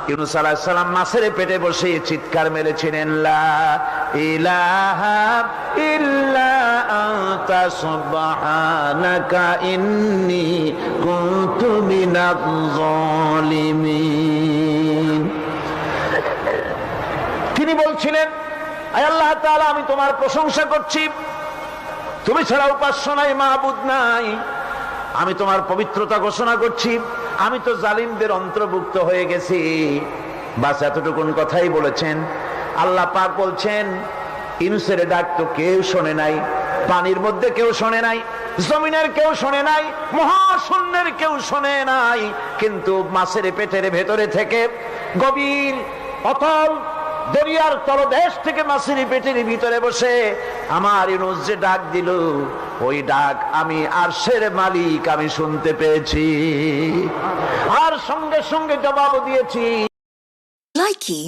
ইউনূস আলাইহিস সালাম মাছের পেটে বসে চিৎকার মেরেছিলেন, লা ইলাহা ইল্লা আনতা সুবহানাকা ইন্নী কুনতু মিনাজ জালিমিন। তিনি বলছিলেন, আয় আল্লাহ তাআলা, আমি তোমার প্রশংসা করছি, তুমি ছাড়া উপাস্য নাই, মাবুদ নাই। আমি তোমার পবিত্রতা ঘোষণা করছি, আমি তো জালিমদের অন্তর্ভুক্ত হয়ে গেছি। বাস এতটুকুন কথাই বলেছেন। আল্লাহ পাক বলছেন, ইউনূসের ডাক তো কেউ শোনে নাই, পানির মধ্যে কেউ শোনে নাই, জমিনের কেউ শোনে নাই, মহাশূন্যের কেউ শোনে নাই, কিন্তু মাছের পেটের ভেতরে থেকে গভীর অতল দরিয়ার তলদেশ থেকে মাছের পেটের ভিতরে বসে আমার ইউনূস যে ডাক দিল, ওই ডাক আমি আরশের মালিক আমি শুনতে পেয়েছি, আর সঙ্গে সঙ্গে জবাব দিয়েছি। Likey